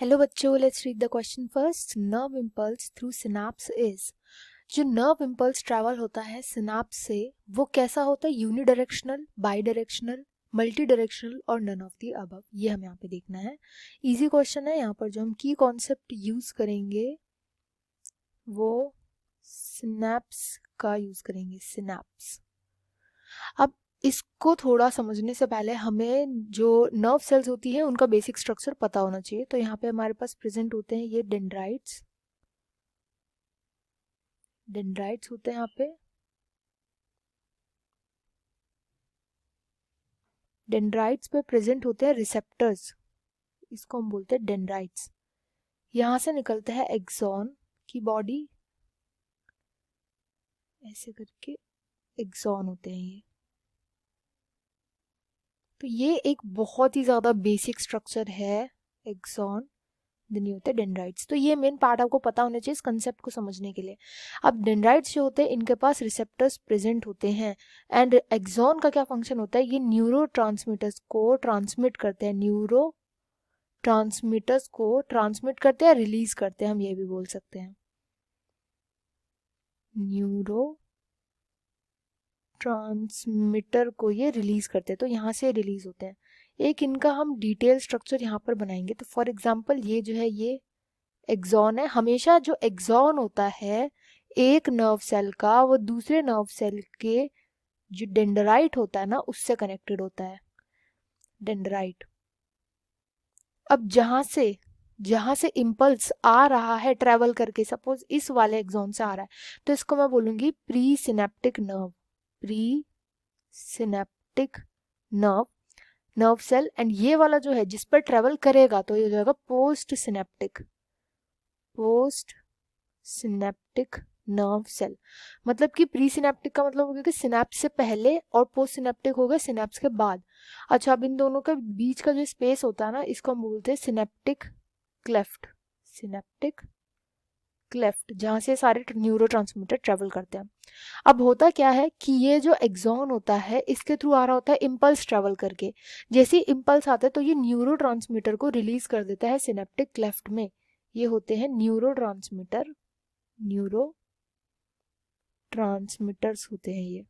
Hello बच्चों, let's read the question first. Nerve impulse through synapse is. जो nerve impulse travel होता है synapse से, वो कैसा होता है? Unidirectional, by directional, multi directional और नन ऑफ द अबव. ये हमें यहाँ पे देखना है. इजी क्वेश्चन है. यहाँ पर जो हम की कॉन्सेप्ट यूज करेंगे वो सिनैप्स का यूज करेंगे. सिनैप्स. अब इसको थोड़ा समझने से पहले हमें जो नर्व सेल्स होती है उनका बेसिक स्ट्रक्चर पता होना चाहिए. तो यहाँ पे हमारे पास प्रेजेंट होते हैं ये डेंड्राइट्स. डेंड्राइट्स होते हैं यहाँ पे. डेंड्राइट्स पे प्रेजेंट होते हैं रिसेप्टर्स. इसको हम बोलते हैं डेंड्राइट्स. यहाँ से निकलता है एक्सॉन की बॉडी. ऐसे करके एक्सॉन होते हैं ये. तो ये एक बहुत ही ज़्यादा बेसिक स्ट्रक्चर है एक्सॉन. देन ये होते हैं डेंड्राइट्स. तो ये मेन पार्ट आपको पता होना चाहिए इस कंसेप्ट को समझने के लिए. अब डेंड्राइट्स जो होते हैं इनके पास रिसेप्टर्स प्रेजेंट होते हैं. एंड एक्सॉन का क्या फंक्शन होता है? ये न्यूरो ट्रांसमीटर्स को ट्रांसमिट करते हैं. न्यूरो ट्रांसमीटर्स को ट्रांसमिट करते हैं, रिलीज करते हैं, हम ये भी बोल सकते हैं. न्यूरो ट्रांसमीटर को ये रिलीज करते हैं. तो यहाँ से रिलीज होते हैं. एक इनका हम डिटेल स्ट्रक्चर यहाँ पर बनाएंगे. तो फॉर एग्जांपल ये जो है ये एक्सॉन है. हमेशा जो एक्सॉन होता है एक नर्व सेल का, वो दूसरे नर्व सेल के जो डेंड्राइट होता है ना उससे कनेक्टेड होता है. डेंड्राइट. अब जहां से इम्पल्स आ रहा है ट्रेवल करके, सपोज इस वाले एक्सॉन से आ रहा है, तो इसको मैं बोलूंगी pre synaptic nerve. Pre synaptic nerve cell. And ये वाला जो है जिस पर ट्रेवल करेगा तो ये हो जाएगा पोस्ट सिनेप्टिक नर्व सेल. मतलब कि प्री सिनेप्टिक का मतलब हो गया कि सिनेप्स से पहले, और पोस्ट सिनेप्टिक हो गया सिनेप्स के बाद. अच्छा, अब इन दोनों के बीच का जो स्पेस होता है ना, इसको हम बोलते हैं सिनेप्टिक क्लेफ्ट. सिनेप्टिक क्लेफ्ट, जहां से सारे न्यूरोट्रांसमीटर ट्रेवल करते हैं. अब होता क्या है कि ये जो एक्सॉन होता है इसके थ्रू आ रहा होता है इम्पल्स ट्रेवल करके. जैसे ही इम्पल्स आता है तो ये न्यूरोट्रांसमीटर को रिलीज कर देता है सिनेप्टिक क्लेफ्ट में. ये होते हैं न्यूरोट्रांसमीटर्स होते हैं ये.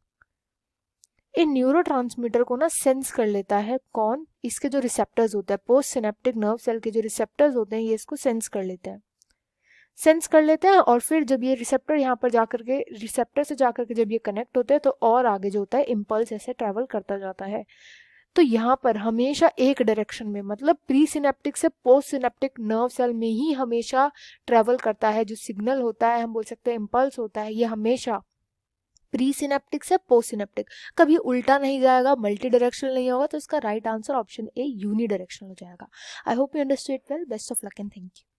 इन न्यूरोट्रांसमीटर को ना सेंस कर लेता है कौन? इसके जो रिसेप्टर्स होते हैं, पोस्ट सिनेप्टिक नर्व सेल के जो रिसेप्टर्स होते हैं ये इसको सेंस कर लेते हैं. और फिर जब ये रिसेप्टर यहाँ पर जाकर के, रिसेप्टर से जाकर के जब ये कनेक्ट होते हैं तो और आगे जो होता है इम्पल्स ऐसे ट्रेवल करता जाता है. तो यहाँ पर हमेशा एक डायरेक्शन में, मतलब प्री सिनेप्टिक से पोस्ट सिनेप्टिक नर्व सेल में ही हमेशा ट्रेवल करता है. जो सिग्नल होता है, हम बोल सकते हैं इम्पल्स होता है, ये हमेशा प्री सिनेप्टिक से पोस्ट सिनेप्टिक, कभी उल्टा नहीं जाएगा, मल्टी डायरेक्शनल नहीं होगा. तो इसका right answer option A unidirectional हो जाएगा. I hope you understood well. Best of luck and thank you.